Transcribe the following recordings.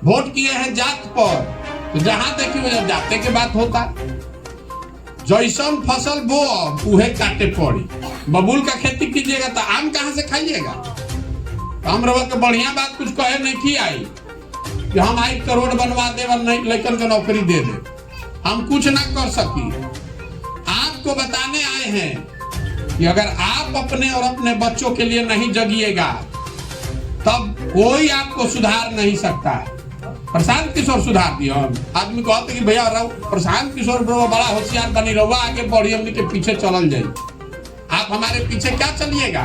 Vote किए हैं जात पर, तो जहां देखिए वो जाते के बात होता। जैसन फसल बो उहे काटे पड़ी। बबूल का खेती कीजिएगा तो आम कहां से खाइएगा। हम रवा के बढ़िया बात कुछ कहे नहीं की आई कि हम आई करोड़ बनवा दे और नहीं लेकिन को नौकरी दे दे, हम कुछ ना कर सकी। आपको बताने आए हैं कि अगर आप अपने और अपने बच्चों के लिए नहीं जगिएगा तब कोई आपको सुधार नहीं सकता। प्रशांत किशोर सुधार दिया। आदमी कहते कि भैया प्रशांत किशोर बड़ा होशियार बनी रहुआ, आगे बढ़ी हमने के पीछे चलल जाए। आप हमारे पीछे क्या चलिएगा?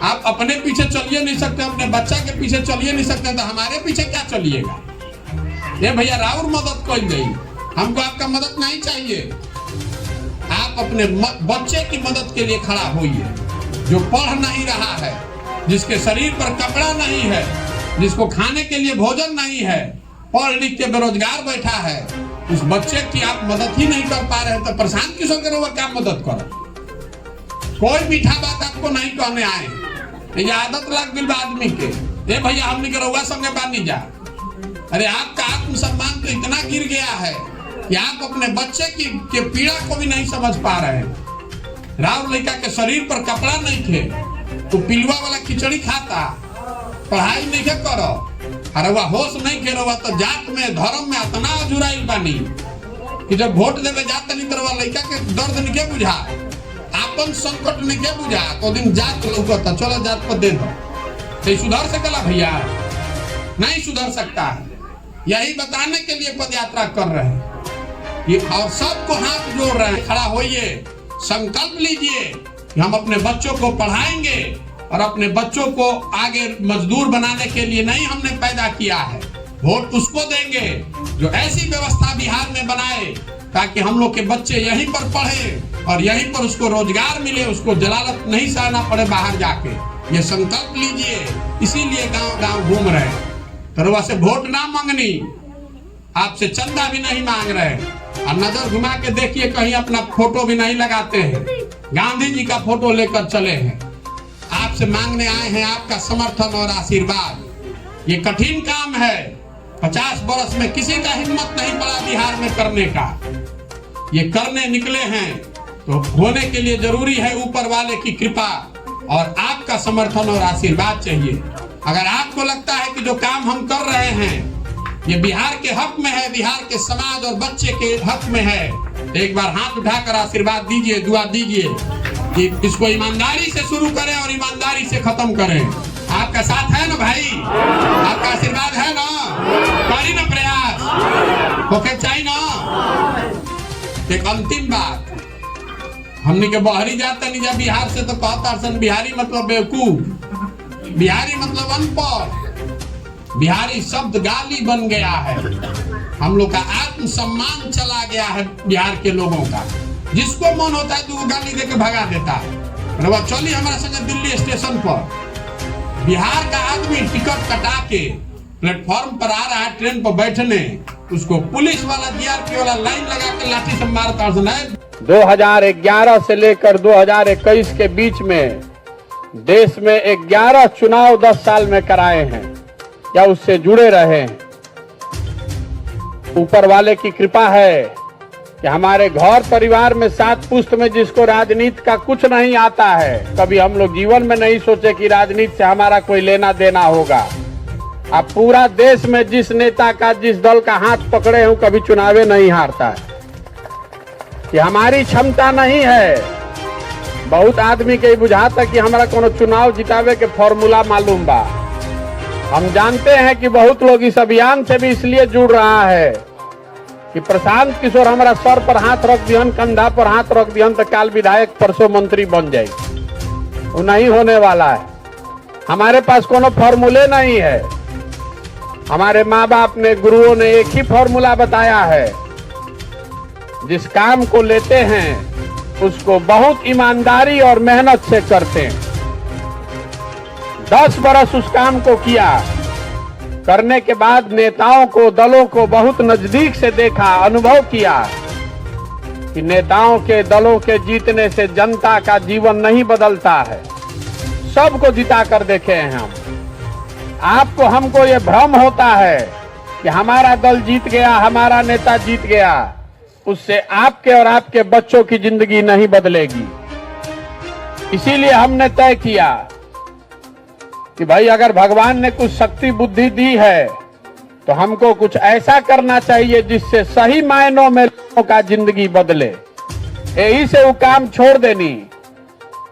आप अपने पीछे चलिए नहीं सकते, अपने बच्चा के पीछे चलिए नहीं सकते, तो हमारे पीछे क्या चलिएगा? ये भैया राउर मदद कर गई, हमको आपका मदद नहीं चाहिए। आप अपने बच्चे की मदद के लिए खड़ा होइए, जो पढ़ नहीं रहा है, जिसके शरीर पर कपड़ा नहीं है, जिसको खाने के लिए भोजन नहीं है, पढ़ लिख के बेरोजगार बैठा है, उस बच्चे की आप मदद ही नहीं कर पा रहे, तो प्रशांत किशोर के रहुआ क्या मदद करो? कोई मीठा बात आपको नहीं कहने आए। ये आदत लग गई आदमी के, ये भैया हमने के रहुआ संगे बानी जा। अरे आपका आत्मसम्मान तो इतना गिर गया है कि आप अपने बच्चे के पीड़ा को भी नहीं समझ पा रहे हैं। राव लड़का के शरीर पर कपड़ा नहीं थे तो पिलुआ वाला खिचड़ी खाता, पढ़ाई नहीं करो, अरे वह होश नहीं के रहा तो जात में धर्म में इतना अजुराइल बानी कि जब वोट देवे जात नहीं करवा लड़का के दर्द नहीं के बुझा, आपन संकट नहीं के बुझा, तो दिन जात लौकता चलो जात पर दे दो। तो सुधर सकेला भैया? नहीं सुधर सकता है। यही बताने के लिए पद यात्रा कर रहे हैं और सबको हाथ जोड़ रहे हैं। खड़ा होइए, संकल्प लीजिए कि हम अपने बच्चों को पढ़ाएंगे और अपने बच्चों को आगे मजदूर बनाने के लिए नहीं हमने पैदा किया है। वोट उसको देंगे जो ऐसी व्यवस्था बिहार में बनाए ताकि हम लोग के बच्चे यहीं पर पढ़े और यहीं पर उसको रोजगार मिले, उसको जलालत नहीं सहना पड़े बाहर जाके। ये संकल्प लीजिए, इसीलिए गांव गांव घूम रहे हैं। तरवा से वोट ना मांगनी, आपसे चंदा भी नहीं मांग रहे, और नजर घुमा के देखिए कहीं अपना फोटो भी नहीं लगाते हैं, गांधी जी का फोटो लेकर चले हैं। आपसे मांगने आए हैं आपका समर्थन और आशीर्वाद। ये कठिन काम है, 50 वर्ष में किसी का हिम्मत नहीं पड़ा बिहार में करने का। ये करने निकले हैं तो होने के लिए जरूरी है ऊपर वाले की कृपा और आपका समर्थन और आशीर्वाद चाहिए। अगर आपको लगता है कि जो काम हम कर रहे हैं ये बिहार के हक में है, बिहार के समाज और बच्चे के हक में है, तो एक बार हाथ उठाकर आशीर्वाद दीजिए, दुआ दीजिए कि इसको ईमानदारी से शुरू करें और ईमानदारी से खत्म करें। आपका साथ है ना भाई? आपका आशीर्वाद है ना? करी ना प्रयास होके चाहिए ना। एक अंतिम बात, हमने के बाहरी जाते नहीं जा बिहार से तो कहता सन बिहारी मतलब बेवकूफ, बिहारी मतलब अनपढ़, बिहारी शब्द गाली बन गया है। हम लोग का आत्मसम्मान चला गया है बिहार के लोगों का। जिसको मन होता है तो वो गाली देके भगा देता है। रवा चलिए हमारा संग दिल्ली स्टेशन पर, बिहार का आदमी टिकट कटा के प्लेटफॉर्म पर आ रहा है ट्रेन पर बैठने, उसको पुलिस वाला जीआरपी वाला लाइन लगा के लाठी से मारता है। 2011 से लेकर 2021 के बीच में देश में 11 चुनाव 10 साल में कराए हैं या उससे जुड़े रहे हैं। ऊपर वाले की कृपा है कि हमारे घर परिवार में 7 पुश्त में जिसको राजनीति का कुछ नहीं आता है, कभी हम लोग जीवन में नहीं सोचे कि राजनीति से हमारा कोई लेना देना होगा। अब पूरा देश में जिस नेता का जिस दल का हाथ पकड़े हूं कभी चुनावे नहीं हारता है। कि हमारी क्षमता नहीं है। बहुत आदमी के बुझाता कि हमारा कोनो चुनाव जितावे के फॉर्मूला मालूम बा। हम जानते हैं कि बहुत लोग इस अभियान से भी इसलिए जुड़ रहा है कि प्रशांत किशोर हमारा सर पर हाथ रख दिहन, कंधा पर हाथ रख दिहन तो काल विधायक परसों मंत्री बन जाए। वो नहीं होने वाला है। हमारे पास कोनो फॉर्मूले नहीं है। हमारे माँ बाप ने, गुरुओं ने एक ही फॉर्मूला बताया है, जिस काम को लेते हैं उसको बहुत ईमानदारी और मेहनत से करते हैं। 10 बरस उस काम को किया, करने के बाद नेताओं को, दलों को बहुत नजदीक से देखा, अनुभव किया कि नेताओं के, दलों के जीतने से जनता का जीवन नहीं बदलता है। सबको जिता कर देखे हैं हम। आपको, हमको ये भ्रम होता है कि हमारा दल जीत गया, हमारा नेता जीत गया, उससे आपके और आपके बच्चों की जिंदगी नहीं बदलेगी। इसीलिए हमने तय किया कि भाई अगर भगवान ने कुछ शक्ति बुद्धि दी है तो हमको कुछ ऐसा करना चाहिए जिससे सही मायनों में लोगों का जिंदगी बदले। यही से वो काम छोड़ देनी।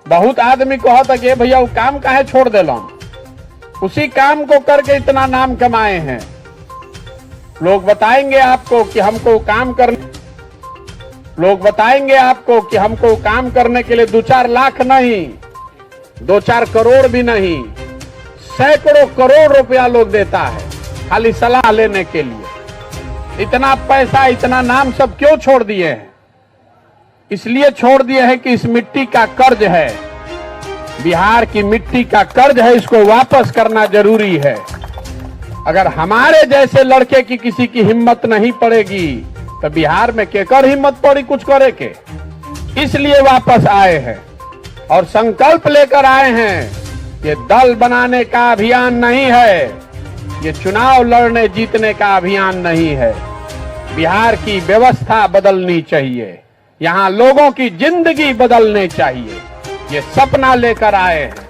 बहुत आदमी को होता कि भैया वो काम काहे छोड़ देलो, उसी काम को करके इतना नाम कमाए हैं। लोग बताएंगे आपको कि हमको काम करने के लिए 2-4 लाख नहीं, 2-4 करोड़ भी नहीं, सैकड़ों करोड़ रुपया लोग देता है खाली सलाह लेने के लिए। इतना पैसा, इतना नाम सब क्यों छोड़ दिए हैं? इसलिए छोड़ दिए हैं कि इस मिट्टी का कर्ज है, बिहार की मिट्टी का कर्ज है, इसको वापस करना जरूरी है। अगर हमारे जैसे लड़के की किसी की हिम्मत नहीं पड़ेगी तो बिहार में केकर हिम्मत पड़ी कुछ करे के? इसलिए वापस आए हैं और संकल्प लेकर आए हैं। ये दल बनाने का अभियान नहीं है, ये चुनाव लड़ने जीतने का अभियान नहीं है। बिहार की व्यवस्था बदलनी चाहिए, यहाँ लोगों की जिंदगी बदलनी चाहिए, ये सपना लेकर आए हैं।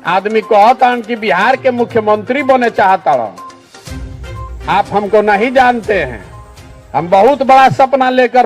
आदमी को होता कि बिहार के मुख्यमंत्री बने चाहता हूं। आप हमको नहीं जानते हैं, हम बहुत बड़ा सपना लेकर